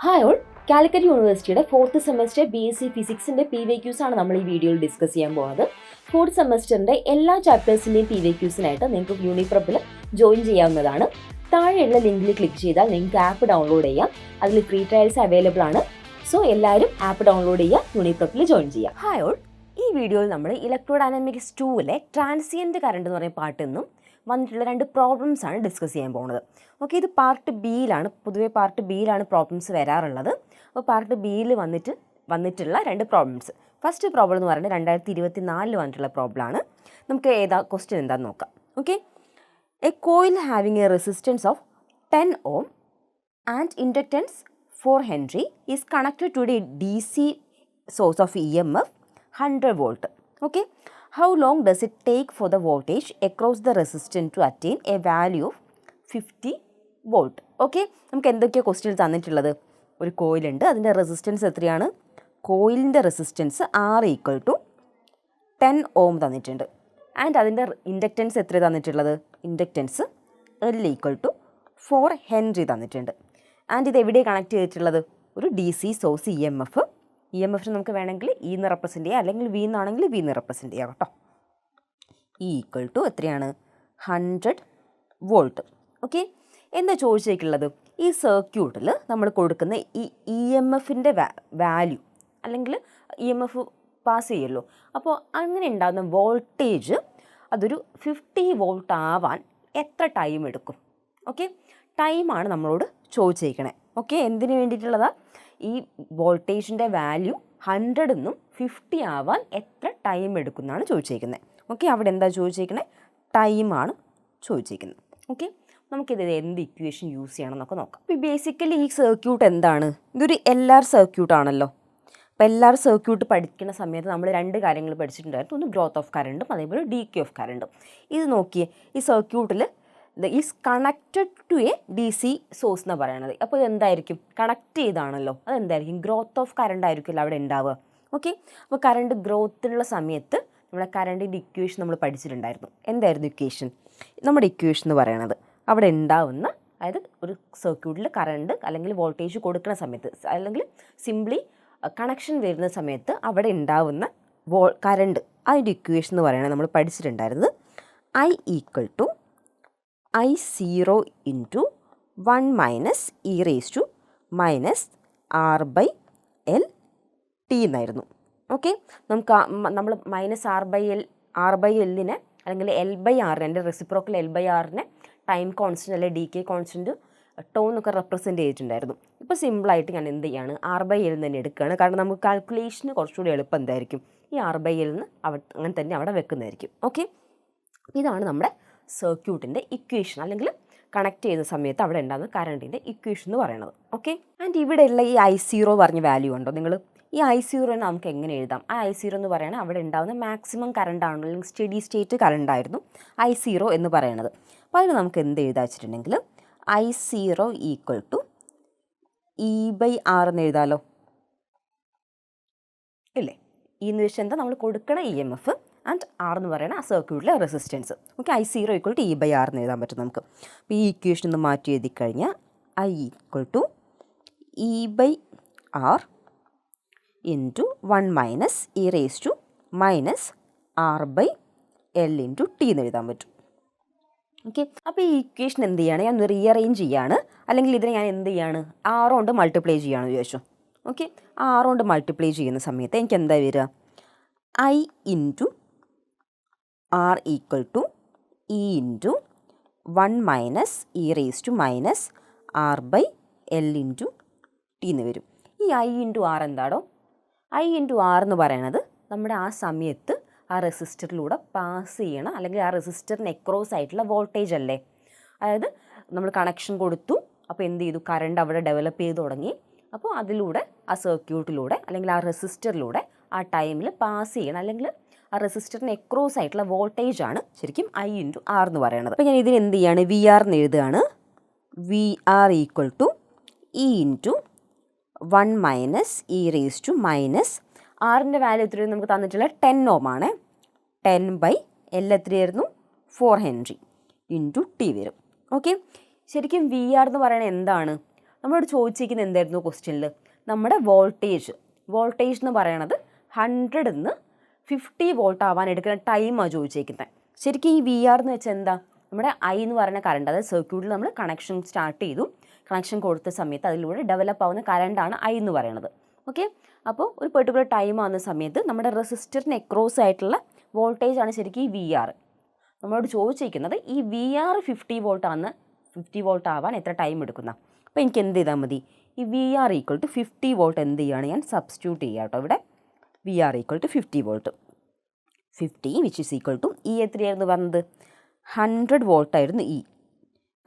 Hi all, Calicut യൂണിവേഴ്സിറ്റിയുടെ 4th semester BSc ഫിസിക്സിൻ്റെ PYQs ആണ് നമ്മൾ ഈ വീഡിയോയിൽ ഡിസ്കസ് ചെയ്യാൻ പോകുന്നത്. 4th സെമസ്റ്ററിൻ്റെ എല്ലാ ചാപ്റ്റേഴ്സിൻ്റെയും PYQസിനായിട്ട് നിങ്ങൾക്ക് യൂണിപ്രപ്പിൽ ജോയിൻ ചെയ്യാവുന്നതാണ്. താഴെയുള്ള ലിങ്കിൽ ക്ലിക്ക് ചെയ്താൽ നിങ്ങൾക്ക് ആപ്പ് ഡൗൺലോഡ് ചെയ്യാം. അതിൽ ഫ്രീ ട്രയൽസ് അവൈലബിൾ ആണ്. സോ എല്ലാവരും ആപ്പ് ഡൗൺലോഡ് ചെയ്യുക, യൂണിപ്രപ്പിൽ ജോയിൻ ചെയ്യാം. ഹായ് ഓൾ, ഈ വീഡിയോയിൽ നമ്മൾ ഇലക്ട്രോഡൈനാമിക്സ് 2ലെ ട്രാൻസിയൻറ്റ് കറണ്ട് എന്ന് പറയുന്ന പാർട്ടിൽ നിന്നും വന്നിട്ടുള്ള 2 പ്രോബ്ലംസ് ആണ് ഡിസ്കസ് ചെയ്യാൻ പോകുന്നത്. ഓക്കെ, ഇത് പാർട്ട് ബിയിലാണ്. പൊതുവേ പാർട്ട് ബിയിലാണ് പ്രോബ്ലംസ് വരാറുള്ളത്. അപ്പോൾ പാർട്ട് ബിയിൽ വന്നിട്ടുള്ള 2 പ്രോബ്ലംസ്. ഫസ്റ്റ് പ്രോബ്ലം എന്ന് പറയുന്നത് 2024 വന്നിട്ടുള്ള പ്രോബ്ലമാണ്. നമുക്ക് ക്വസ്റ്റ്യൻ എന്താണെന്ന് നോക്കാം. Okay, a coil having a resistance of 10 ohm and inductance 4 Henry is connected to the DC source of EMF 100 volt. Okay, how long does it take for the voltage across the resistance to attain a value of 50 volt? Okay, നമുക്ക് എന്തൊക്കെയാണ് question തന്നിട്ടുള്ളത്? ഒരു കോയിലുണ്ട്, അതിൻ്റെ resistance എത്രയാണ്? കോയിലിൻ്റെ resistance R = 10 ohm തന്നിട്ടുണ്ട്. And അതിൻ്റെ inductance എത്ര തന്നിട്ടുള്ളത്? ഇൻഡക്റ്റൻസ് L = 4 Henry തന്നിട്ടുണ്ട്. ആൻഡ് ഇത് എവിടെയാണ് കണക്ട് ചെയ്തിട്ടുള്ളത്? ഒരു DC സോഴ്സ് EMF. EMF നമുക്ക് വേണമെങ്കിൽ E എന്ന് റെപ്രസെൻറ്റ് ചെയ്യാം, അല്ലെങ്കിൽ V എന്നാണെങ്കിൽ V എന്ന് റെപ്രസെൻറ്റ് ചെയ്യാം കേട്ടോ. E = എത്രയാണ്? 100 volt. ഓക്കെ, എന്താ ചോദിച്ചേക്കുള്ളത്? ഈ സർക്യൂട്ടിൽ നമ്മൾ കൊടുക്കുന്ന ഈ EMFൻ്റെ വാല്യൂ, അല്ലെങ്കിൽ EMF പാസ് ചെയ്യുമല്ലോ, അപ്പോൾ അങ്ങനെ ഉണ്ടാകുന്ന വോൾട്ടേജ് അതൊരു 50 volt ആവാൻ എത്ര ടൈം എടുക്കും? ഓക്കെ, ടൈമാണ് നമ്മളോട് ചോദിച്ചേക്കണേ. ഓക്കെ, എന്തിനു വേണ്ടിയിട്ടുള്ളതാണ്? ഈ വോൾട്ടേജിൻ്റെ വാല്യൂ 100 നിന്നും 50 ആവാൻ എത്ര ടൈം എടുക്കും എന്നാണ് ചോദിച്ചേക്കുന്നത്. ഓക്കെ, അവിടെ എന്താ ചോദിച്ചേക്കുന്നത്? ടൈമാണ് ചോദിച്ചേക്കുന്നത്. ഓക്കെ, നമുക്കിത് എന്ത് ഇക്വേഷൻ യൂസ് ചെയ്യണം എന്നൊക്കെ നോക്കാം. ഇപ്പോൾ ബേസിക്കലി ഈ സർക്യൂട്ട് എന്താണ്? ഇതൊരു LR സർക്യൂട്ടാണല്ലോ. അപ്പോൾ LR സർക്യൂട്ട് പഠിക്കുന്ന സമയത്ത് നമ്മൾ 2 കാര്യങ്ങൾ പഠിച്ചിട്ടുണ്ടായിരുന്നു. ഒന്ന് ഗ്രോത്ത് ഓഫ് കറണ്ടും അതേപോലെ ഡീകേ ഓഫ് കറണ്ടും. ഇത് നോക്കിയേ, ഈ സർക്യൂട്ടിൽ is connected to a DC source എന്നാണ് പറയണത്. അപ്പോൾ എന്തായിരിക്കും? കണക്ട് ചെയ്താണല്ലോ, അതെന്തായിരിക്കും? ഗ്രോത്ത് ഓഫ് കറണ്ട് ആയിരിക്കുമല്ലോ അവിടെ ഉണ്ടാവുക. ഓക്കെ, അപ്പോൾ കറണ്ട് ഗ്രോത്തിനുള്ള സമയത്ത് നമ്മുടെ കറണ്ടിൻ്റെ ഇക്വേഷൻ നമ്മൾ പഠിച്ചിട്ടുണ്ടായിരുന്നു. എന്തായിരുന്നു ഇക്വേഷൻ? നമ്മുടെ ഇക്വേഷൻ എന്ന് പറയണത് അവിടെ ഉണ്ടാവുന്ന, അതായത് ഒരു സർക്യൂട്ടിൽ കറണ്ട് അല്ലെങ്കിൽ വോൾട്ടേജ് കൊടുക്കുന്ന സമയത്ത്, അല്ലെങ്കിൽ സിംപ്ലി കണക്ഷൻ വരുന്ന സമയത്ത് അവിടെ ഉണ്ടാവുന്ന കറണ്ട്, അതിൻ്റെ ഇക്വേഷൻ എന്ന് പറയുന്നത് നമ്മൾ പഠിച്ചിട്ടുണ്ടായിരുന്നത് I = I0 × 1 - e raised to -R/L എന്നായിരുന്നു. ഓക്കെ, നമ്മൾ -R/Lനെ അല്ലെങ്കിൽ L/R, എൻ്റെ റെസിപ്രോക്കൽ L/Rനെ ടൈം കോൺസ്റ്റൻറ്റ് അല്ലെങ്കിൽ ഡി കെ കോൺസ്റ്റൻറ്റ് എന്നൊക്കെ റെപ്രസെൻറ്റ് ചെയ്തിട്ടുണ്ടായിരുന്നു. ഇപ്പോൾ സിമ്പിളായിട്ട് ഞാൻ എന്ത് ചെയ്യാണ്? R/L തന്നെ എടുക്കുകയാണ്. കാരണം നമുക്ക് കാൽക്കുലേഷന് കുറച്ചുകൂടി എളുപ്പം എന്തായിരിക്കും? ഈ R/L അങ്ങനെ തന്നെ അവിടെ വെക്കുന്നതായിരിക്കും. ഓക്കെ, ഇതാണ് നമ്മുടെ സർക്യൂട്ടിൻ്റെ ഇക്വേഷൻ, അല്ലെങ്കിൽ കണക്ട് ചെയ്യുന്ന സമയത്ത് അവിടെ ഉണ്ടാകുന്ന കറണ്ടിൻ്റെ ഇക്വേഷൻ എന്ന് പറയുന്നത്. ഓക്കെ, ആൻഡ് ഇവിടെയുള്ള ഈ I0 പറഞ്ഞ വാല്യൂ ഉണ്ടോ നിങ്ങൾ? ഈ I0 നമുക്ക് എങ്ങനെ എഴുതാം? ആ I0 എന്ന് പറയുന്നത് അവിടെ ഉണ്ടാകുന്ന മാക്സിമം കറണ്ട് ആണല്ലോ, അല്ലെങ്കിൽ സ്റ്റഡി സ്റ്റേറ്റ് കറണ്ട് ആയിരുന്നു I0 എന്ന് പറയുന്നത്. അപ്പോൾ അതിന് നമുക്ക് എന്ത് എഴുതാ വെച്ചിട്ടുണ്ടെങ്കിൽ I0 = E/R എന്ന് എഴുതാമല്ലോ, ഇല്ലേ? E എന്ന് വെച്ചാൽ എന്താ? നമ്മൾ കൊടുക്കണ EMF ആൻഡ് R എന്ന് പറയുന്ന ആ സർക്യൂട്ടിലെ റെസിസ്റ്റൻസ്. ഓക്കെ, I0 = E/R എന്ന് എഴുതാൻ പറ്റും നമുക്ക്. അപ്പോൾ ഈ ഇക്വേഷൻ ഒന്ന് മാറ്റി എഴുതി കഴിഞ്ഞാൽ I = E/R × 1 - e raised to -R/L × T എന്ന് എഴുതാൻ പറ്റും. ഓക്കെ, അപ്പോൾ ഈ ഇക്വേഷൻ എന്ത് ചെയ്യാണ്? ഞാൻ റീഅറേഞ്ച് ചെയ്യാണ്, അല്ലെങ്കിൽ ഇതിനെ ഞാൻ എന്ത് ചെയ്യാണ്? R കൊണ്ട് മൾട്ടിപ്ലൈ ചെയ്യുകയാണെന്ന് വിചാരിച്ചു. ഓക്കെ, R കൊണ്ട് മൾട്ടിപ്ലൈ ചെയ്യുന്ന സമയത്ത് എനിക്ക് എന്താ വരിക? I × R = E × 1 - e raised to -R/L × T എന്ന് വരും. ഈ I × R എന്താണോ? I × R എന്ന് പറയുന്നത് നമ്മുടെ ആ സമയത്ത് ആ റെസിസ്റ്ററിലൂടെ പാസ് ചെയ്യണം, അല്ലെങ്കിൽ ആ റെസിസ്റ്ററിന് എക്രോസ് ആയിട്ടുള്ള വോൾട്ടേജ് അല്ലേ? അതായത് നമ്മൾ കണക്ഷൻ കൊടുത്തു, അപ്പോൾ എന്ത് ചെയ്തു? കറണ്ട് അവിടെ ഡെവലപ്പ് ചെയ്ത് തുടങ്ങി. അപ്പോൾ അതിലൂടെ ആ സർക്യൂട്ടിലൂടെ അല്ലെങ്കിൽ ആ റെസിസ്റ്ററിലൂടെ ആ ടൈമിൽ പാസ് ചെയ്യണം, അല്ലെങ്കിൽ ആ റെസിസ്റ്ററിന് എക്രോസ് ആയിട്ടുള്ള വോൾട്ടേജ് ആണ് ശരിക്കും I × R എന്ന് പറയുന്നത്. അപ്പോൾ ഞാൻ ഇതിന് എന്ത് ചെയ്യാണ്? VR എന്ന് എഴുതുകയാണ്. VR = E × 1 - e raised to R-ൻ്റെ value എത്രയും നമുക്ക് തന്നിട്ടുള്ള 10 ohm ആണ്. 10/L എത്രയായിരുന്നു? 4 Henry × T വരും. ഓക്കെ, ശരിക്കും VR എന്ന് പറയുന്നത് എന്താണ്? നമ്മളോട് ചോദിച്ചിരിക്കുന്നത് എന്തായിരുന്നു ക്വസ്റ്റ്യനിൽ? നമ്മുടെ വോൾട്ടേജ് എന്ന് പറയണത് 100 നിന്ന് 50 വോൾട്ട് ആവാൻ എടുക്കുന്ന ടൈമാണ് ചോദിച്ചിരിക്കുന്നത്. ശരിക്കും ഈ വി ആർ എന്ന് വെച്ചാൽ എന്താ? നമ്മുടെ ഐ എന്ന് പറയുന്ന കറണ്ട്, അതായത് സർക്യൂട്ടിൽ നമ്മൾ കണക്ഷൻ സ്റ്റാർട്ട് ചെയ്തു, കണക്ഷൻ കൊടുത്ത സമയത്ത് അതിലൂടെ ഡെവലപ്പ് ആവുന്ന കറണ്ടാണ് ഐ എന്ന് പറയുന്നത്. ഓക്കെ, അപ്പോൾ ഒരു പെർട്ടിക്കുലർ ടൈം ആവുന്ന സമയത്ത് നമ്മുടെ റെസിസ്റ്ററിന് എക്രോസ് ആയിട്ടുള്ള വോൾട്ടേജ് ആണ് ശരിക്കും ഈ വി ആർ. നമ്മളോട് ചോദിച്ചിരിക്കുന്നത് ഈ വി ആർ 50 വോൾട്ട് ആണ്, 50 വോൾട്ട് ആവാൻ എത്ര ടൈം എടുക്കുന്ന. അപ്പോൾ എനിക്ക് എന്ത് ചെയ്താൽ മതി? ഈ V R equal to 50 volt എന്ത് ചെയ്യുകയാണ് ഞാൻ സബ്സ്റ്റിറ്റ്യൂട്ട് ചെയ്യുക കേട്ടോ. ഇവിടെ V R equal to 50 volt, 50 which is equal to E എത്രയായിരുന്നു പറഞ്ഞത്? 100 വോൾട്ട് ആയിരുന്നു E,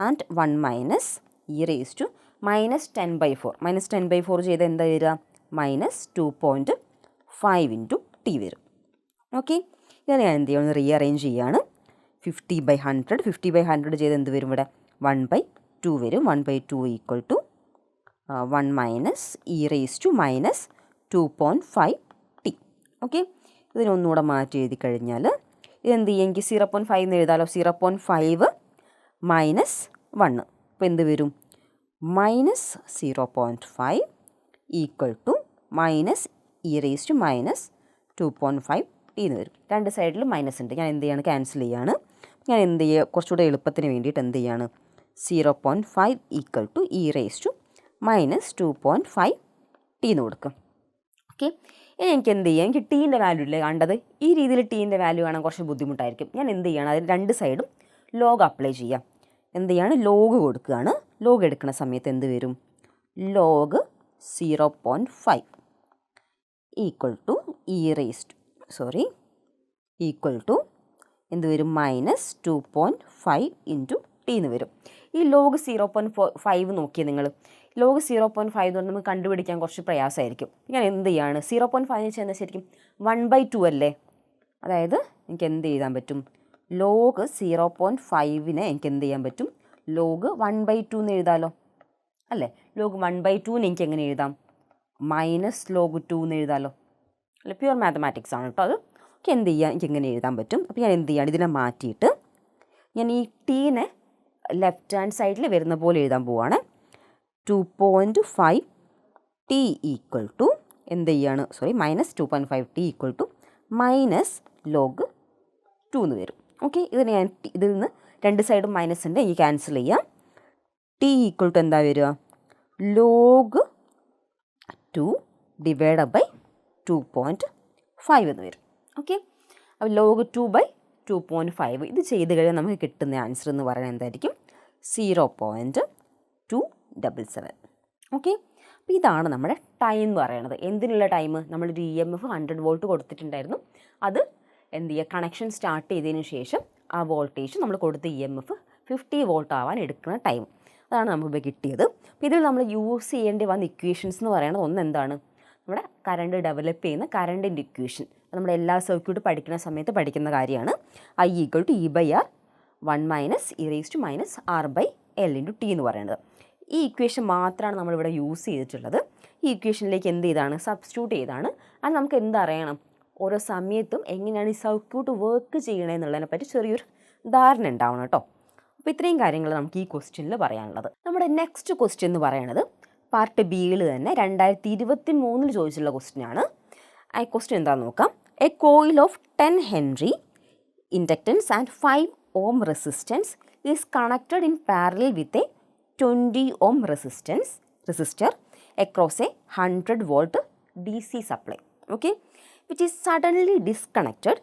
and 1 minus e raise to -10/4. -10/4 ചെയ്ത് എന്താ വരിക? -2.5 ഇൻറ്റു ടി വരും. ഓക്കെ, ഇതാണ് ഞാൻ എന്ത് ചെയ്യുന്നത്? റീഅറേഞ്ച് ചെയ്യുകയാണ്. 50/100, 50/100 ചെയ്ത് എന്ത് വരും? ഇവിടെ 1/2 വരും. 1/2 equal to 1 minus e raise to -2.5 t. Okay, ഇതിനൊന്നുകൂടെ മാറ്റി എഴുതി കഴിഞ്ഞാൽ ഇതെന്ത് ചെയ്യും? എനിക്ക് 0.5 എന്ന് എഴുതാമല്ലോ. 0.5 മൈനസ് 1, അപ്പോൾ എന്ത് വരും? -0.5 equal to minus e raise to -2.5 t എന്ന് വരും. രണ്ട് സൈഡിലും മൈനസ് ഉണ്ട്. ഞാൻ എന്ത് ചെയ്യാണ്? ക്യാൻസൽ ചെയ്യാണ്. ഞാൻ എന്ത് ചെയ്യുക? കുറച്ചുകൂടെ എളുപ്പത്തിന് വേണ്ടിയിട്ട് എന്ത് ചെയ്യാണ്? 0.5 equal to e raise to -2.5 t എന്ന് കൊടുക്കും. ഓക്കെ, ഇനി എനിക്ക് എന്ത് ചെയ്യാം? എനിക്ക് ടീൻ്റെ വാല്യൂ ഇല്ലേ കണ്ടത്? ഈ രീതിയിൽ ടീൻ്റെ വാല്യൂ കാണാൻ കുറച്ച് ബുദ്ധിമുട്ടായിരിക്കും. ഞാൻ എന്ത് ചെയ്യണം? അതിന് രണ്ട് സൈഡും ലോഗ് അപ്ലൈ ചെയ്യാം. എന്ത് ചെയ്യാണ്? ലോഗ് കൊടുക്കുകയാണ്. ലോഗ് എടുക്കുന്ന സമയത്ത് എന്ത് വരും? Log 0.5 equal to e raise to equal to എന്ത് വരും? -2.5 ഇൻറ്റു ടി എന്ന് വരും. ഈ ലോഗ് 0.5 നോക്കിയാൽ നിങ്ങൾ, ലോഗ് 0.5 എന്ന് പറഞ്ഞാൽ നമുക്ക് കണ്ടുപിടിക്കാൻ കുറച്ച് പ്രയാസമായിരിക്കും. ഞാൻ എന്ത് ചെയ്യാണ്? 0.5 എന്ന് വെച്ചാൽ ശരിക്കും 1/2 അല്ലേ? അതായത് എനിക്ക് എന്ത് എഴുതാൻ പറ്റും? ലോഗ് 0.5നെ എനിക്ക് എന്ത് ചെയ്യാൻ പറ്റും? ലോഗ് 1/2 എന്ന് എഴുതാമല്ലോ അല്ലേ? ലോഗ് 1/2നെ എനിക്ക് എങ്ങനെ എഴുതാം? -log2 എന്ന് എഴുതാമല്ലോ അല്ലെ? പ്യുവർ മാത്തമാറ്റിക്സ് ആണ് കേട്ടോ അത്. ഓക്കെ, എന്ത് ചെയ്യാം? എനിക്ക് എങ്ങനെ എഴുതാൻ പറ്റും? അപ്പോൾ ഞാൻ എന്ത് ചെയ്യാണ്? ഇതിനെ മാറ്റിയിട്ട് ഞാൻ ഈ ടീനെ ലെഫ്റ്റ് ഹാൻഡ് സൈഡിൽ വരുന്ന പോലെ എഴുതാൻ പോവുകയാണ്. 2.5 ടി ഈക്വൽ ടു എന്ത് ചെയ്യാണ്? -2.5 ടി ഈക്വൽ ടു -log2 എന്ന് വരും. ഓക്കെ, ഇതിന് ഞാൻ ഇതിൽ നിന്ന് രണ്ട് സൈഡും മൈനസ് ഉണ്ട്, ഈ ക്യാൻസൽ ചെയ്യാം. ടി ഈക്വൽ ടു എന്താ വരിക? log2 ഡിവൈഡ് ബൈ 2.5 എന്ന് വരും. ഓക്കെ, അപ്പോൾ log2/2.5 ഇത് ചെയ്ത് കഴിഞ്ഞാൽ നമുക്ക് കിട്ടുന്ന ആൻസർ എന്ന് പറയുന്നത് എന്തായിരിക്കും? 0.277. ഓക്കെ, അപ്പോൾ ഇതാണ് നമ്മുടെ ടൈം എന്ന് പറയുന്നത്. എന്തിനുള്ള ടൈം? നമ്മളൊരു EMF 100 വോൾട്ട് കൊടുത്തിട്ടുണ്ടായിരുന്നു. അത് എന്ത് ചെയ്യുക? കണക്ഷൻ സ്റ്റാർട്ട് ചെയ്തതിന് ശേഷം ആ വോൾട്ടേജ് നമ്മൾ കൊടുത്ത EMF 50 വോൾട്ട് ആവാൻ എടുക്കുന്ന ടൈം. അതാണ് നമുക്കിപ്പോൾ കിട്ടിയത്. അപ്പോൾ ഇതിൽ നമ്മൾ യൂസ് ചെയ്യേണ്ടി വന്ന ഇക്വേഷൻസ് എന്ന് പറയുന്നത് ഒന്ന് എന്താണ്? നമ്മുടെ കറണ്ട് ഡെവലപ്പ് ചെയ്യുന്ന കറണ്ടിൻ്റെ ഇക്വേഷൻ. നമ്മുടെ എല്ലാ സർക്യൂട്ട് പഠിക്കുന്ന സമയത്ത് പഠിക്കുന്ന കാര്യമാണ്. I equal to E/R 1 minus e raise to -R/L into t എന്ന് പറയുന്നത്. ഈ ഇക്വേഷൻ മാത്രമാണ് നമ്മളിവിടെ യൂസ് ചെയ്തിട്ടുള്ളത്. ഈ ഇക്വേഷനിലേക്ക് എന്ത് ചെയ്താണ്? സബ്സ്റ്റിറ്റ്യൂട്ട് ചെയ്താണ്. അത് നമുക്ക് എന്തറിയണം? ഓരോ സമയത്തും എങ്ങനെയാണ് ഈ സർക്യൂട്ട് വർക്ക് ചെയ്യണമെന്നുള്ളതിനെ പറ്റി ചെറിയൊരു ധാരണ ഉണ്ടാവണം കേട്ടോ. അപ്പോൾ ഇത്രയും കാര്യങ്ങൾ നമുക്ക് ഈ ക്വസ്റ്റ്യനിൽ പറയാനുള്ളത്. നമ്മുടെ നെക്സ്റ്റ് ക്വസ്റ്റ്യൻ എന്ന് പറയുന്നത് പാർട്ട് ബിയിൽ തന്നെ 2023 ചോദിച്ചിട്ടുള്ള ക്വസ്റ്റ്യനാണ്. ആ ക്വസ്റ്റ്യൻ എന്താണെന്ന് നോക്കാം. A coil of 10 Henry inductance and 5 ohm resistance is connected in parallel with a 20 ohm resistor across a 100 volt DC supply, okay, which is suddenly disconnected.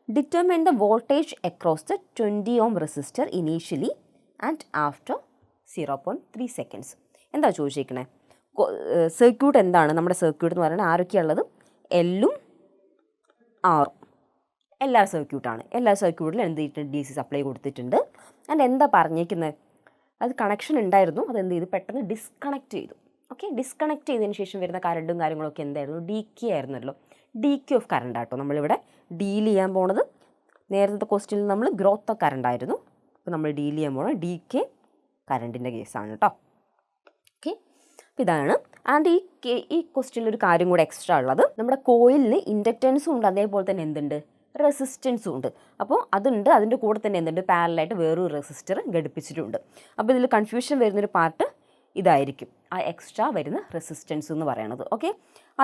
Determine the voltage across the 20 ohm resistor initially and after 0.3 seconds. എന്താ ചോദിച്ചിരിക്കണേ? Circuit എന്താണ്? നമ്മുടെ circuit എന്ന് പറയുന്നത് ആരൊക്കെയുള്ളത്? എല്ലും ആറും എല്ലാ സർക്യൂട്ടാണ്. എല്ലാ സർക്യൂട്ടിലും എന്ത് ചെയ്തിട്ടുണ്ട്? DC സപ്ലൈ കൊടുത്തിട്ടുണ്ട്. ആൻഡ് എന്താ പറഞ്ഞേക്കുന്നത്? അത് കണക്ഷൻ ഉണ്ടായിരുന്നു, അതെന്ത് ചെയ്തു? പെട്ടെന്ന് ഡിസ്കണക്ട് ചെയ്തു. ഓക്കെ, ഡിസ്കണക്ട് ചെയ്തതിന് ശേഷം വരുന്ന കറണ്ടും കാര്യങ്ങളൊക്കെ എന്തായിരുന്നു? DK ആയിരുന്നല്ലോ. DK ഓഫ് കറണ്ട് ആട്ടോ നമ്മളിവിടെ ഡീൽ ചെയ്യാൻ പോണത്. നേരത്തെ ക്വസ്റ്റ്യനിൽ നമ്മൾ ഗ്രോത്ത് ഓഫ് കറണ്ട് ആയിരുന്നു. അപ്പോൾ നമ്മൾ ഡീൽ ചെയ്യാൻ പോണത് DK കറണ്ടിൻ്റെ കേസാണ് കേട്ടോ. ഓക്കെ, അപ്പോൾ ഇതാണ്. ആൻഡ് ഈ ക്വസ്റ്റ്യനിൽ ഒരു കാര്യം കൂടെ എക്സ്ട്രാ ഉള്ളത്, നമ്മുടെ കോയിലിന് ഇൻഡക്റ്റൻസും ഉണ്ട്, അതേപോലെ തന്നെ എന്തുണ്ട്? റെസിസ്റ്റൻസും ഉണ്ട്. അപ്പോൾ അതുണ്ട്, അതിൻ്റെ കൂടെ തന്നെ എന്തുണ്ട്? പാരലായിട്ട് വേറൊരു റെസിസ്റ്റർ ഘടിപ്പിച്ചിട്ടുണ്ട്. അപ്പോൾ ഇതിൽ കൺഫ്യൂഷൻ വരുന്നൊരു പാർട്ട് ഇതായിരിക്കും ആ എക്സ്ട്രാ വരുന്ന റെസിസ്റ്റൻസ് എന്ന് പറയുന്നത്. ഓക്കെ,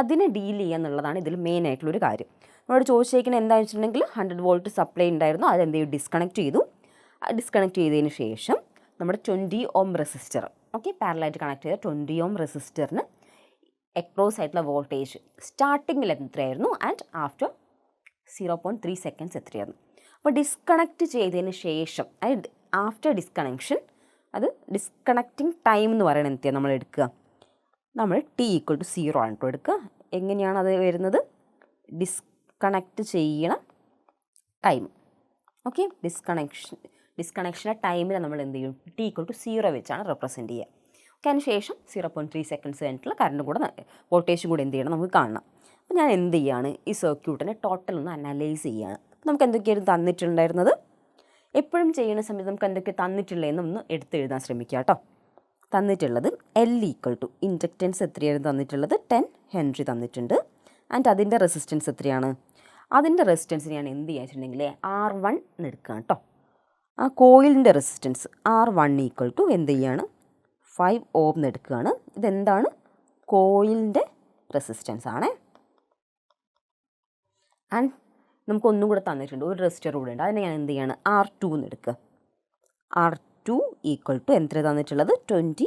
അതിനെ ഡീൽ ചെയ്യുക എന്നുള്ളതാണ് ഇതിൽ മെയിൻ ആയിട്ടുള്ളൊരു കാര്യം. നമ്മളോട് ചോദിച്ചേക്കുന്നത് എന്താണെന്ന് വെച്ചിട്ടുണ്ടെങ്കിൽ 100 വോൾട്ട് സപ്ലൈ ഉണ്ടായിരുന്നു, അതെന്ത് ചെയ്യും, ഡിസ്കണക്ട് ചെയ്തു. ഡിസ്കണക്ട് ചെയ്തതിന് ശേഷം നമ്മുടെ 20 ഓം റെസിസ്റ്റർ, ഓക്കെ, പാരലായിട്ട് കണക്ട് ചെയ്ത 20 ഓം റെസിസ്റ്ററിന് അക്രോസ് ആയിട്ടുള്ള വോൾട്ടേജ് സ്റ്റാർട്ടിങ്ങിൽ എത്രയായിരുന്നു ആൻഡ് ആഫ്റ്റർ 0.3 സെക്കൻഡ്സ് എത്രയായിരുന്നു. അപ്പോൾ ഡിസ്കണക്ട് ചെയ്തതിന് ശേഷം അതായത് ആഫ്റ്റർ ഡിസ്കണക്ഷൻ, അത് ഡിസ്കണക്റ്റിംഗ് ടൈം എന്ന് പറയുന്നത് എന്തിയാണ് നമ്മൾ എടുക്കുക, നമ്മൾ t=0 ആണ് കേട്ടോ എടുക്കുക. എങ്ങനെയാണ് അത് വരുന്നത്, ഡിസ്കണക്ട് ചെയ്യണ ടൈം. ഓക്കെ, ഡിസ്കണക്ഷൻ്റെ ടൈമിൽ നമ്മൾ എന്ത് ചെയ്യും, t=0 വെച്ചാണ് റെപ്രസെൻറ്റ് ചെയ്യുക. ഓക്കെ, അതിന് ശേഷം 0.3 സെക്കൻഡ്സ് കഴിഞ്ഞിട്ടുള്ള കറണ്ട് കൂടെ വോൾട്ടേജും കൂടെ എന്ത് ചെയ്യണം നമുക്ക് കാണണം. അപ്പോൾ ഞാൻ എന്ത് ചെയ്യുകയാണ്, ഈ സർക്യൂട്ടിനെ ടോട്ടൽ ഒന്ന് അനലൈസ് ചെയ്യുകയാണ്. നമുക്ക് എന്തൊക്കെയായിരുന്നു തന്നിട്ടുണ്ടായിരുന്നത്, എപ്പോഴും ചെയ്യുന്ന സമയത്ത് നമുക്ക് എന്തൊക്കെ തന്നിട്ടുള്ളതെന്നൊന്ന് എടുത്തെഴുതാൻ ശ്രമിക്കുക കേട്ടോ. തന്നിട്ടുള്ളത് L= ഇൻഡക്റ്റൻസ് എത്രയായിരുന്നു തന്നിട്ടുള്ളത്, 10 ഹെൻറി തന്നിട്ടുണ്ട്. ആൻഡ് അതിൻ്റെ റെസിസ്റ്റൻസ് എത്രയാണ്, അതിൻ്റെ റെസിസ്റ്റൻസ് ഞാൻ എന്ത് ചെയ്യാച്ചിട്ടുണ്ടെങ്കിൽ R1 എന്ന് എടുക്കുക കേട്ടോ. ആ കോയിലിൻ്റെ റെസിസ്റ്റൻസ് R1 എന്ത് ചെയ്യാണ്, 5 ഓം എന്ന് എടുക്കുകയാണ്. ഇതെന്താണ്, കോയിലിൻ്റെ റെസിസ്റ്റൻസ് ആണ്. ആൻഡ് നമുക്കൊന്നും കൂടെ തന്നിട്ടുണ്ട്, ഒരു റെസിസ്റ്റർ കൂടെ ഉണ്ട്, അതിനെ ഞാൻ എന്ത് ചെയ്യാണ്, R2 എന്ന് എടുക്കുക. R2 എത്ര തന്നിട്ടുള്ളത്, 20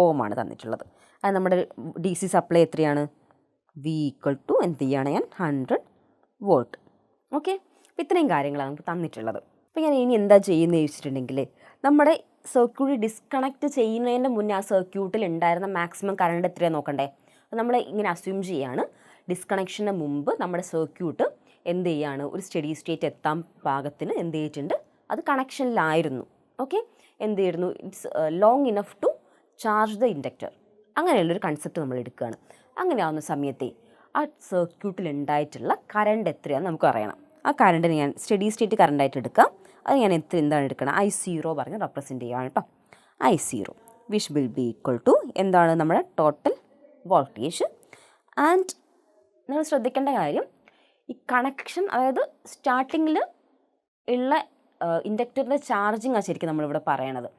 ഓം ആണ് തന്നിട്ടുള്ളത്. അത് നമ്മുടെ DC സപ്ലൈ എത്രയാണ്, V എന്ത് ചെയ്യുകയാണ് ഞാൻ 100 വോൾട്ട്. ഓക്കെ, അപ്പോൾ ഇത്രയും കാര്യങ്ങളാണ് നമുക്ക് തന്നിട്ടുള്ളത്. അപ്പോൾ ഞാൻ ഇനി എന്താ ചെയ്യുന്നത് ചോദിച്ചിട്ടുണ്ടെങ്കിൽ, നമ്മുടെ സർക്യൂട്ട് ഡിസ്കണക്ട് ചെയ്യുന്നതിൻ്റെ മുന്നേ ആ സർക്യൂട്ടിൽ ഉണ്ടായിരുന്ന മാക്സിമം കറണ്ട് എത്രയാണ് നോക്കണ്ടേ. അപ്പോൾ നമ്മൾ ഇങ്ങനെ അസ്യൂം ചെയ്യുകയാണ്, ഡിസ്കണക്ഷന് മുമ്പ് നമ്മുടെ സർക്യൂട്ട് എന്ത് ചെയ്യുകയാണ്, ഒരു സ്റ്റഡി സ്റ്റേറ്റ് എത്താൻ പാകത്തിന് എന്ത് ചെയ്തിട്ടുണ്ട്, അത് കണക്ഷനിലായിരുന്നു. ഓക്കെ, എന്ത് ചെയ്യുന്നു, it's long enough to charge the inductor. അങ്ങനെയുള്ളൊരു കൺസെപ്റ്റ് നമ്മൾ എടുക്കുകയാണ്. അങ്ങനെ ആവുന്ന സമയത്തെ ആ സർക്യൂട്ടിൽ ഉണ്ടായിട്ടുള്ള കറണ്ട് എത്രയാണെന്ന് നമുക്ക് അറിയണം. ആ കറണ്ടിന് ഞാൻ സ്റ്റഡി സ്റ്റേറ്റ് കറണ്ടായിട്ട് എടുക്കാം. അത് ഞാൻ എന്താണ് എടുക്കണം, I0 പറഞ്ഞ് റെപ്രസെൻറ്റ് ചെയ്യുകയാണ് കേട്ടോ. I0 വിച്ച് വിൽ ബി എന്താണ്, നമ്മുടെ ടോട്ടൽ വോൾട്ടേജ്. ആൻഡ് നിങ്ങൾ ശ്രദ്ധിക്കേണ്ട കാര്യം, ഈ കണക്ഷൻ അതായത് സ്റ്റാർട്ടിങ്ങിൽ ഉള്ള ഇൻഡക്ടറിൻ്റെ ചാർജിങ് ആ ശരിക്കും നമ്മളിവിടെ പറയണത്.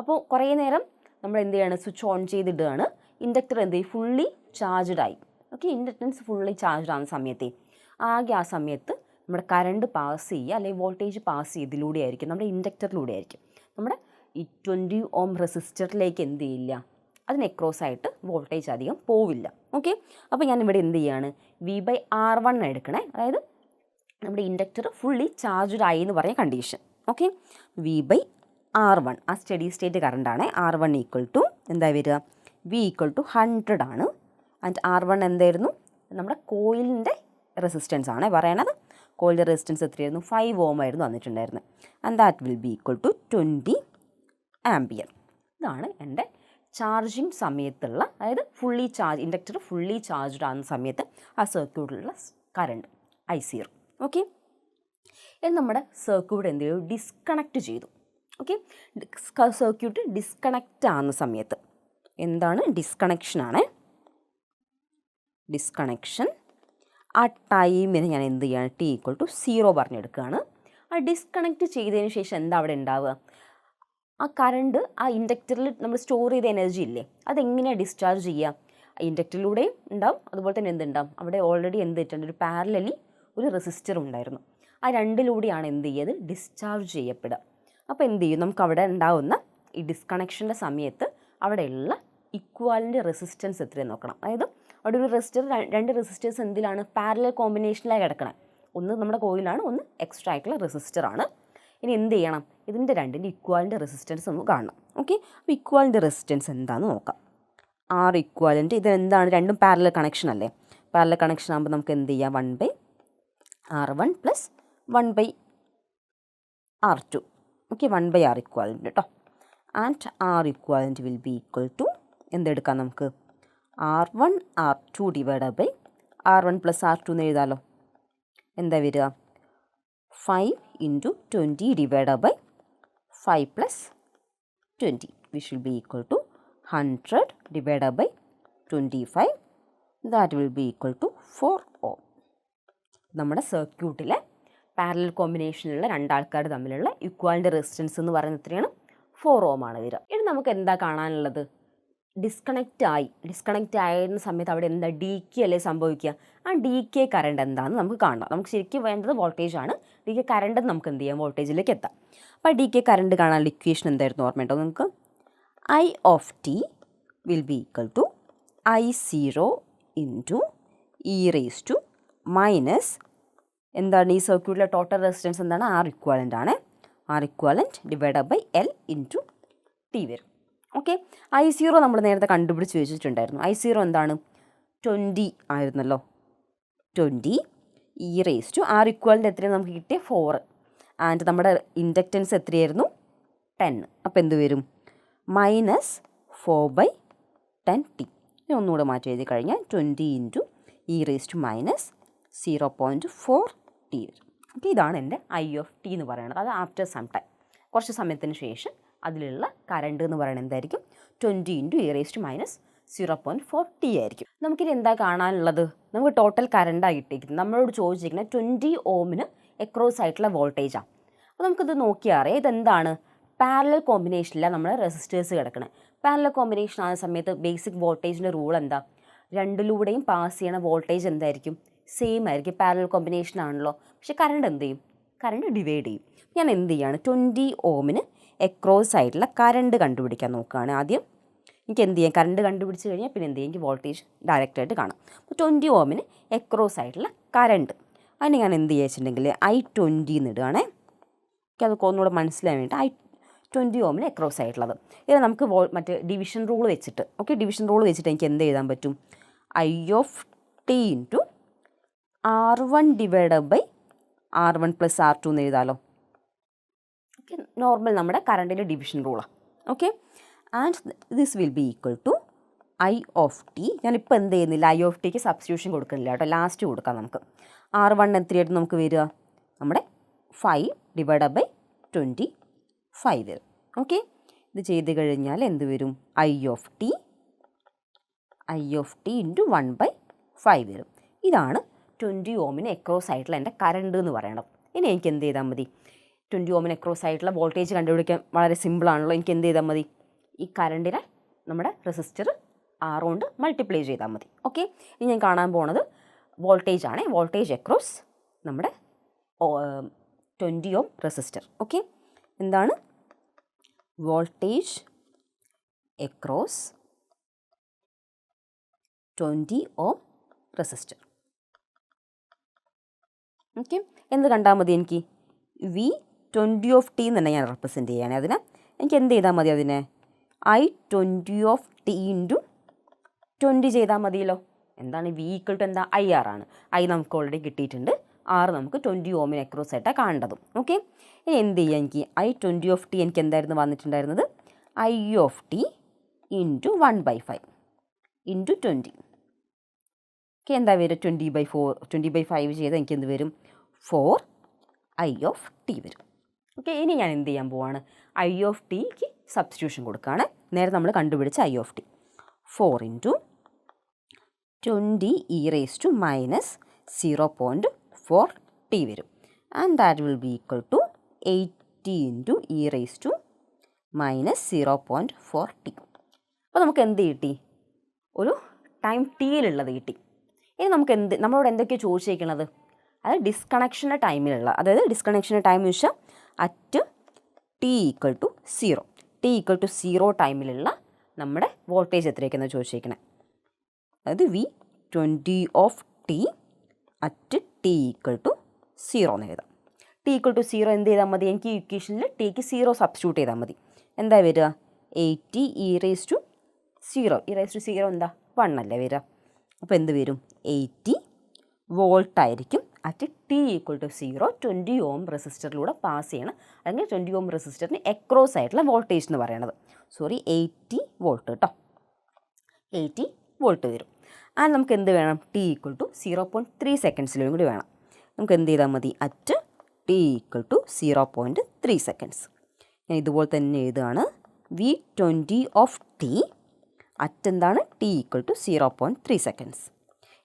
അപ്പോൾ കുറേ നേരം നമ്മൾ എന്ത് ചെയ്യാണ്, സ്വിച്ച് ഓൺ ചെയ്തിടുകയാണ്. ഇൻഡക്ടർ എന്ത് ചെയ്യും, ഫുള്ളി ചാർജ്ഡ് ആയി. ഓക്കെ, ഇൻഡക്ടൻസ് ഫുള്ളി ചാർജ്ഡ് ആകുന്ന സമയത്ത് ആകെ ആ സമയത്ത് നമ്മുടെ കറണ്ട് പാസ് ചെയ്യുക അല്ലെങ്കിൽ വോൾട്ടേജ് പാസ് ചെയ്തതിലൂടെ ആയിരിക്കും, നമ്മുടെ ഇൻഡക്ടറിലൂടെ ആയിരിക്കും. നമ്മുടെ ഈ 20 ഓം റെസിസ്റ്ററിലേക്ക് എന്ത് ചെയ്യില്ല, അതിന് എക്രോസ് ആയിട്ട് വോൾട്ടേജ് അധികം പോവില്ല. ഓക്കെ, അപ്പോൾ ഞാനിവിടെ എന്ത് ചെയ്യുകയാണ്, V/R1 എടുക്കണേ. അതായത് നമ്മുടെ ഇൻഡക്ടർ ഫുള്ളി ചാർജ്ഡ് ആയി എന്ന് പറഞ്ഞ കണ്ടീഷൻ. ഓക്കെ, V/R1 ആ സ്റ്റഡി സ്റ്റേറ്റ് കറണ്ടാണ്. R1 എന്താ വരിക, V=100 ആണ്. ആൻഡ് R1 എന്തായിരുന്നു, നമ്മുടെ കോയിലിൻ്റെ റെസിസ്റ്റൻസ് ആണ് പറയണത്. കോയിലിൻ്റെ റെസിസ്റ്റൻസ് എത്രയായിരുന്നു, 5 ഓം ആയിരുന്നു വന്നിട്ടുണ്ടായിരുന്നത്. And that will be 20 ampere. ഇതാണ് എൻ്റെ ചാർജിങ് സമയത്തുള്ള, അതായത് fully charge inductor fully charged ആകുന്ന സമയത്ത് ആ സർക്യൂട്ടിലുള്ള കറണ്ട് I0. ഓക്കെ, ഇത് നമ്മുടെ സർക്യൂട്ട് എന്ത് ചെയ്തു, ഡിസ്കണക്ട് ചെയ്തു. ഓക്കെ, സർക്യൂട്ട് ഡിസ്കണക്റ്റ് ആകുന്ന സമയത്ത് എന്താണ്, ഡിസ്കണക്ഷനാണ്. ഡിസ്കണക്ഷൻ ആ ടൈമിന് ഞാൻ എന്ത് ചെയ്യാണ്, t=0 പറഞ്ഞെടുക്കുകയാണ്. ആ ഡിസ്കണക്ട് ചെയ്തതിന് ശേഷം എന്താ അവിടെ ഉണ്ടാവുക, ആ കറണ്ട് ആ ഇൻഡക്ടറിൽ നമ്മൾ സ്റ്റോർ ചെയ്ത എനർജി ഇല്ലേ, അതെങ്ങനെയാണ് ഡിസ്ചാർജ് ചെയ്യുക, ഇൻഡക്ടറിലൂടെയും ഉണ്ടാവും, അതുപോലെ തന്നെ എന്തുണ്ടാവും, അവിടെ ഓൾറെഡി എന്ത് ചെയ്തിട്ടുണ്ട്, ഒരു പാരലലി ഒരു റെസിസ്റ്റർ ഉണ്ടായിരുന്നു. ആ രണ്ടിലൂടെയാണ് എന്ത് ചെയ്യത്, ഡിസ്ചാർജ് ചെയ്യപ്പെടുക. അപ്പോൾ എന്ത് ചെയ്യും, നമുക്ക് അവിടെ ഉണ്ടാവുന്ന ഈ ഡിസ്കണക്ഷൻ്റെ സമയത്ത് അവിടെയുള്ള ഇക്വാലൻ്റ് റെസിസ്റ്റൻസ് എത്രയെന്ന് നോക്കണം. അതായത് അവിടെ ഒരു റെസിസ്റ്റർ, രണ്ട് റെസിസ്റ്റേഴ്സ് എന്തിലാണ്, പാരലൽ കോമ്പിനേഷനിലായി കിടക്കണം. ഒന്ന് നമ്മുടെ കോയിലാണ്, ഒന്ന് എക്സ്ട്രാ ആയിട്ടുള്ള റെസിസ്റ്ററാണ്. ഇനി എന്ത് ചെയ്യണം, ഇതിൻ്റെ രണ്ടിൻ്റെ ഇക്വാലൻ്റ് റെസിസ്റ്റൻസ് ഒന്ന് കാണണം. ഓക്കെ, അപ്പോൾ ഇക്വാലൻ്റ് റെസിസ്റ്റൻസ് എന്താണെന്ന് നോക്കാം. R=, ഇത് എന്താണ്, രണ്ടും പാരലൽ കണക്ഷൻ അല്ലേ. പാരലൽ കണക്ഷൻ ആകുമ്പോൾ നമുക്ക് എന്ത് ചെയ്യാം, 1/R1 + 1/R2. Okay, 1/R equivalent കേട്ടോ. ആൻഡ് R= വിൽ ബി എന്തെടുക്കാം നമുക്ക്, R1 R2 / R1 + R2 എന്ന് എഴുതാമല്ലോ. എന്താ വരിക, 5 × 20 / 5 + 20 which will be equal to 100 / 25. that will be equal to 4 ohm. നമ്മുടെ സർക്യൂട്ടിലെ പാരലൽ കോമ്പിനേഷനിലുള്ള രണ്ടാൾക്കാർ തമ്മിലുള്ള ഇക്വാലൻ്റ് റെസിസ്റ്റൻസ് എന്ന് പറയുന്നത് എത്രയാണ്, 4 ഓം ആണ് വരിക. ഇനി നമുക്ക് എന്താ കാണാനുള്ളത്, ഡിസ്കണക്റ്റ് ആയിരുന്ന സമയത്ത് അവിടെ എന്താ ഡി കെ അല്ലേ സംഭവിക്കുക. ആ ഡി കെ കറണ്ട് എന്താണെന്ന് നമുക്ക് കാണണം. നമുക്ക് ശരിക്കും വേണ്ടത് വോൾട്ടേജ് ആണ്. ഡി കെ കറണ്ട് നമുക്ക് എന്ത് ചെയ്യാം, വോൾട്ടേജിലേക്ക് എത്താം. അപ്പോൾ ഡി കെ കറണ്ട് കാണാനുള്ള ഇക്വേഷൻ എന്തായിരുന്നു ഓർമ്മയുണ്ടോ നിങ്ങൾക്ക്? I of t will be equal to I0 into e raise to minus എന്താണ് ഈ സർക്യൂട്ടിലെ ടോട്ടൽ റെസിസ്റ്റൻസ് എന്താണ്, ആർ ഇക്വാലൻ്റ് ആണ്. R equivalent divide by L into t വരും. ഓക്കെ, I0 നമ്മൾ നേരത്തെ കണ്ടുപിടിച്ച് വെച്ചിട്ടുണ്ടായിരുന്നു. I0 എന്താണ് 20 ആയിരുന്നല്ലോ. 20 e raise to R equivalent എത്രയാണ് നമുക്ക് കിട്ടിയ 4 ആൻഡ് നമ്മുടെ ഇൻഡക്റ്റൻസ് എത്രയായിരുന്നു 10. അപ്പോൾ എന്ത് വരും, -4/10t. ഇനി ഒന്നുകൂടെ മാറ്റി എഴുതി കഴിഞ്ഞാൽ 20 into e raise to minus 0.4t വരും. അപ്പോൾ ഇതാണ് എൻ്റെ I(t) എന്ന് പറയുന്നത്. അത് ആഫ്റ്റർ സം ടൈം, കുറച്ച് സമയത്തിന് ശേഷം അതിലുള്ള കറണ്ട് എന്ന് പറയുന്നത് എന്തായിരിക്കും, 20 into e raise to minus 0.4t ആയിരിക്കും. നമുക്കിനി എന്താ കാണാനുള്ളത്, നമുക്ക് ടോട്ടൽ കറണ്ടാണ് കിട്ടിയിരിക്കുന്നത്. നമ്മളോട് ചോദിച്ചിരിക്കുന്നത് 20 ഓമിന് എക്രോസ് ആയിട്ടുള്ള വോൾട്ടേജാണ്. അപ്പോൾ നമുക്കിത് നോക്കിയാൽ അറിയാം ഇതെന്താണ്, പാരലൽ കോമ്പിനേഷനിലാണ് നമ്മുടെ റെസിസ്റ്റേഴ്സ് കിടക്കുന്നത്. പാരലൽ കോമ്പിനേഷൻ ആയ സമയത്ത് ബേസിക് വോൾട്ടേജിൻ്റെ റൂൾ എന്താ, രണ്ടിലൂടെയും പാസ് ചെയ്യണ വോൾട്ടേജ് എന്തായിരിക്കും, സെയിം ആയിരിക്കും. പാരലൽ കോമ്പിനേഷൻ ആണല്ലോ. പക്ഷേ കറണ്ട് എന്ത് ചെയ്യും, കറണ്ട് ഡിവൈഡ് ചെയ്യും. ഞാൻ എന്ത് ചെയ്യാണ്, 20 ഓമിന് എക്രോസ് ആയിട്ടുള്ള കറണ്ട് കണ്ടുപിടിക്കാൻ നോക്കുകയാണ്. ആദ്യം എനിക്ക് എന്ത് ചെയ്യാം, കറണ്ട് കണ്ടുപിടിച്ച് കഴിഞ്ഞാൽ പിന്നെ എന്ത് ചെയ്യും, എനിക്ക് വോൾട്ടേജ് ഡയറക്റ്റായിട്ട് കാണാം. അപ്പോൾ 20 ഓമിന് എക്രോസ് ആയിട്ടുള്ള കറണ്ട്, അതിന് ഞാൻ എന്ത് ചെയ്യുക I20 എന്ന് ഇടുകയാണേ. എനിക്ക് അത് ഒന്നുകൂടെ മനസ്സിലാൻ വേണ്ടി I20 ഓമിന് എക്രോസ് ആയിട്ടുള്ളത്. ഇത് നമുക്ക് മറ്റേ ഡിവിഷൻ റൂൾ വെച്ചിട്ട്, ഓക്കെ, ഡിവിഷൻ റൂൾ വെച്ചിട്ട് എനിക്ക് എന്ത് എഴുതാൻ പറ്റും, I(t) into R1 divide by R1 + R2 എന്ന് എഴുതാമല്ലോ. ഓക്കെ, നോർമൽ നമ്മുടെ കറണ്ടിൻ്റെ ഡിവിഷൻ റൂളാണ്. Okay, and this will be equal to I(t). ഞാനിപ്പോൾ എന്ത് ചെയ്യുന്നില്ല, I(t)ക്ക് സബ്സ്റ്റിറ്റ്യൂഷൻ കൊടുക്കുന്നില്ല കേട്ടോ, ലാസ്റ്റ് കൊടുക്കാം. നമുക്ക് R1 എത്രയായിട്ട് നമുക്ക് വരിക, നമ്മുടെ 5 ഡിവൈഡ് ബൈ 25 വരും. ഓക്കെ, ഇത് ചെയ്ത് കഴിഞ്ഞാൽ എന്ത് വരും, I(t) ഇൻറ്റു 1/5 വരും. ഇതാണ് 20 ഓമിന് എക്രോസ് ആയിട്ടുള്ള എൻ്റെ കറണ്ട് എന്ന് പറയണം. ഇനി എനിക്ക് എന്ത് ചെയ്താൽ മതി, 20 ഓമിന് എക്രോസ് ആയിട്ടുള്ള വോൾട്ടേജ് കണ്ടുപിടിക്കാൻ വളരെ സിമ്പിളാണല്ലോ. എനിക്ക് എന്ത് ചെയ്താൽ മതി, ഈ കറണ്ടിനെ നമ്മുടെ റെസിസ്റ്റർ R കൊണ്ട് മൾട്ടിപ്ലൈ ചെയ്താൽ മതി. ഓക്കെ, ഇനി ഞാൻ കാണാൻ പോണത് വോൾട്ടേജ് ആണ്. വോൾട്ടേജ് എക്രോസ് നമ്മുടെ 20 ഓം റെസിസ്റ്റർ. ഓക്കെ, എന്താണ് voltage across 20 ohm resistor. Okay, എന്ത് കണ്ടാൽ മതി, എനിക്ക് V20(t) എന്ന് തന്നെ ഞാൻ റെപ്രസെൻറ്റ് ചെയ്യുകയാണ്. അതിന് എനിക്ക് എന്ത് ചെയ്താൽ മതി, അതിനെ I20(t) ഇൻറ്റു 20 ചെയ്താൽ മതിയല്ലോ. എന്താണ് V ഈക്വൽ ടു എന്താ, IR ആണ്. I നമുക്ക് ഓൾറെഡി കിട്ടിയിട്ടുണ്ട്, R നമുക്ക് 20 ഓമിന് എക്രോസ് ആയിട്ടാണ് കാണേണ്ടതും. ഓക്കെ, ഇനി എന്ത് ചെയ്യുക, എനിക്ക് I20(t) എനിക്ക് എന്തായിരുന്നു വന്നിട്ടുണ്ടായിരുന്നത്, I(t) ഇൻറ്റു 1/5 ഇൻറ്റു 20. ഓക്കെ, എന്താ വരും, 20/5 ചെയ്താൽ എനിക്ക് എന്ത് വരും, 4I(t) വരും. ഓക്കെ, ഇനി ഞാൻ എന്ത് ചെയ്യാൻ പോവാണ്, I(t)ക്ക് സബ്സ്റ്റിറ്റ്യൂഷൻ കൊടുക്കുകയാണ്. നേരെ നമ്മൾ കണ്ടുപിടിച്ച I(t) 4 into 20 e raise to minus 0.4t വരും. And that will be equal to 80 into e raise to minus 0.4t. അപ്പോൾ നമുക്ക് എന്ത് കിട്ടി, ഒരു ടൈം ടിയിലുള്ളത് കിട്ടി. ഇനി നമുക്ക് നമ്മളോട് എന്തൊക്കെയാണ് ചോദിച്ചിരിക്കുന്നത്, അത് ഡിസ്കണക്ഷൻ്റെ ടൈമിലുള്ള, അതായത് ഡിസ്കണക്ഷൻ്റെ ടൈം എന്ന് വെച്ചാൽ at t equal to 0, t equal to 0 ടൈമിലുള്ള നമ്മുടെ വോൾട്ടേജ് എത്രയൊക്കെയെന്ന് ചോദിച്ചിരിക്കുന്നത്. അതായത് V20(t) at t equal to 0 എന്ന് എഴുതാം. t ഈക്വൽ ടു 0 എന്ത് ചെയ്താൽ മതി, എനിക്ക് ഈ ഇക്വേഷനിൽ tക്ക് 0 സബ്സ്റ്റിറ്റ്യൂട്ട് ചെയ്താൽ മതി. എന്താ വരിക, 80 e raise to 0. E raise to 0 എന്താ, 1 അല്ലേ വരിക. അപ്പോൾ എന്ത് വരും, 80 വോൾട്ട് ആയിരിക്കും അറ്റ് t ഈക്വൽ ടു 0 20 ഓം റെസിസ്റ്ററിലൂടെ പാസ് ചെയ്യണം. അല്ലെങ്കിൽ 20 ഓം റെസിസ്റ്ററിന് എക്രോസ് ആയിട്ടുള്ള വോൾട്ടേജ് എന്ന് പറയുന്നത് 80 വോൾട്ട് കേട്ടോ, 80 വോൾട്ട് വരും. ആൻഡ് നമുക്ക് എന്ത് വേണം, t ഈക്വൽ ടു 0.3 സെക്കൻഡ്സിലും കൂടി വേണം. നമുക്ക് എന്ത് ചെയ്താൽ മതി, at t equal to 0.3 seconds. ഞാൻ ഇതുപോലെ തന്നെ എഴുതുകയാണ്, V20(t) അറ്റ് എന്താണ്, t ഈക്വൽ ടു 0.3 സെക്കൻഡ്സ്.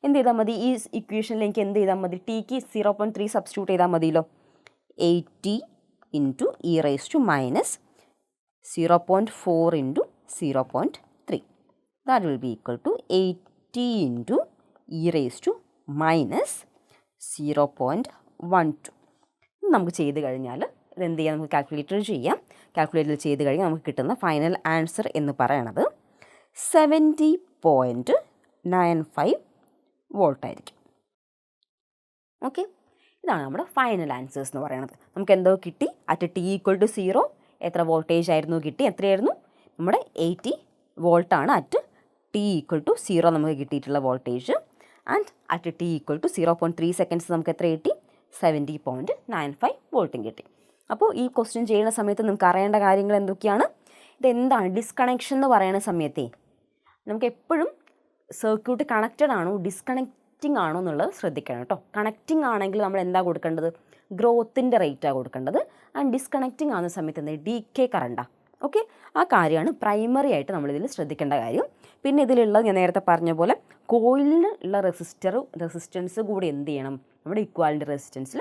എന്ത് ചെയ്താൽ മതി, ഈ ഇക്വേഷനിൽ എനിക്ക് എന്ത് ചെയ്താൽ മതി, tക്ക് 0.3 സബ്സ്റ്റിറ്റ്യൂട്ട് ചെയ്താൽ മതിയല്ലോ. 80 into e raise to minus 0.4 into 0.3. That will be equal to 80 into e raise to minus 0.12. നമുക്ക് ചെയ്ത് കഴിഞ്ഞാൽ ഇതെന്ത് ചെയ്യാം, നമുക്ക് കാൽക്കുലേറ്റർ ചെയ്യാം. കാൽക്കുലേറ്റർ ചെയ്ത് കഴിഞ്ഞാൽ നമുക്ക് കിട്ടുന്ന ഫൈനൽ ആൻസർ എന്ന് പറയണത് 70.95 വോൾട്ട് ആയിരിക്കും. ഓക്കെ, ഇതാണ് നമ്മുടെ ഫൈനൽ ആൻസേഴ്സ് എന്ന് പറയുന്നത്. നമുക്ക് എന്തോ കിട്ടി, അറ്റ് ടി ഈക്വൽ ടു 0 എത്ര വോൾട്ടേജ് ആയിരുന്നു കിട്ടി, എത്രയായിരുന്നു, നമ്മുടെ 80 വോൾട്ടാണ് അറ്റ് ടി ഈക്വൽ ടു 0 നമുക്ക് കിട്ടിയിട്ടുള്ള voltage. And at t equal to 0.3 seconds നമുക്ക് എത്ര കിട്ടി, 70.95 വോൾട്ടും കിട്ടി. അപ്പോൾ ഈ ക്വസ്റ്റ്യൻ ചെയ്യുന്ന സമയത്ത് നിങ്ങൾക്ക് അറിയേണ്ട കാര്യങ്ങൾ എന്തൊക്കെയാണ്, ഇതെന്താണ് ഡിസ്കണക്ഷൻ എന്ന് പറയുന്ന സമയത്തേ നമുക്ക് എപ്പോഴും സർക്യൂട്ട് കണക്റ്റഡ് ആണോ ഡിസ്കണക്റ്റിംഗ് ആണോ എന്നുള്ളത് ശ്രദ്ധിക്കണം കേട്ടോ. കണക്റ്റിംഗ് ആണെങ്കിൽ നമ്മൾ എന്താ കൊടുക്കേണ്ടത്, ഗ്രോത്തിൻ്റെ റേറ്റാണ് കൊടുക്കേണ്ടത്. ആൻഡ് ഡിസ്കണക്റ്റിംഗ് ആകുന്ന സമയത്ത് എന്താ DK കറണ്ടാണ്. ഓക്കെ, ആ കാര്യമാണ് പ്രൈമറി ആയിട്ട് നമ്മളിതിൽ ശ്രദ്ധിക്കേണ്ട കാര്യം. പിന്നെ ഇതിലുള്ള ഞാൻ നേരത്തെ പറഞ്ഞ പോലെ കോയിലിന് ഉള്ള റെസിസ്റ്റൻസ് കൂടി എന്ത് ചെയ്യണം, നമ്മുടെ ഇക്വാലിറ്റി റെസിസ്റ്റൻസിൽ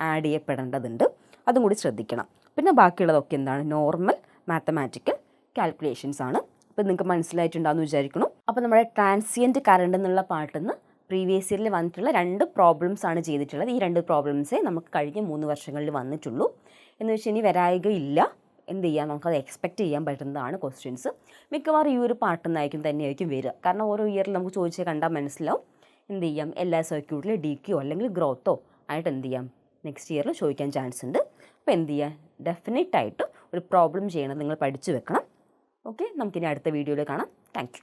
ആഡ് ചെയ്യപ്പെടേണ്ടതുണ്ട്. അതും കൂടി ശ്രദ്ധിക്കണം. പിന്നെ ബാക്കിയുള്ളതൊക്കെ എന്താണ്, നോർമൽ മാത്തമാറ്റിക്കൽ കാൽക്കുലേഷൻസ് ആണ്. അപ്പോൾ നിങ്ങൾക്ക് മനസ്സിലായിട്ടുണ്ടാകുമെന്ന് വിചാരിക്കുന്നു. അപ്പോൾ നമ്മുടെ ട്രാൻസിയൻറ്റ് കറണ്ട് എന്നുള്ള പാർട്ടിൽ നിന്ന് പ്രീവിയസ് ഇയറിൽ വന്നിട്ടുള്ള 2 പ്രോബ്ലംസ് ആണ് ചെയ്തിട്ടുള്ളത്. ഈ 2 പ്രോബ്ലംസേ നമുക്ക് കഴിഞ്ഞ 3 വർഷങ്ങളിൽ വന്നിട്ടുള്ളൂ. എന്ന് വെച്ചാൽ ഇനി വരായികയില്ല. എന്ത് ചെയ്യാം, നമുക്കത് എക്സ്പെക്റ്റ് ചെയ്യാൻ പറ്റുന്നതാണ് ക്വസ്റ്റ്യൻസ്. മിക്കവാറും ഈ ഒരു പാർട്ടിൽ നിന്നായിരിക്കും തന്നെയായിരിക്കും വരിക. കാരണം ഓരോ ഇയറിൽ നമുക്ക് ചോദിച്ചാൽ കണ്ടാൽ മനസ്സിലാവും. എന്ത് ചെയ്യാം, എല്ലാ സർക്യൂട്ടിലും DQ അല്ലെങ്കിൽ ഗ്രോത്തോ ആയിട്ട് എന്ത് ചെയ്യാം നെക്സ്റ്റ് ഇയറിൽ ചോദിക്കാൻ ചാൻസ് ഉണ്ട്. അപ്പോൾ എന്ത് ചെയ്യുക, ഡെഫിനറ്റായിട്ട് ഒരു പ്രോബ്ലം ചെയ്യണം നിങ്ങൾ പഠിച്ചു വെക്കണം. ഓക്കെ, നമുക്കിനി അടുത്ത വീഡിയോയിൽ കാണാം. Thank you.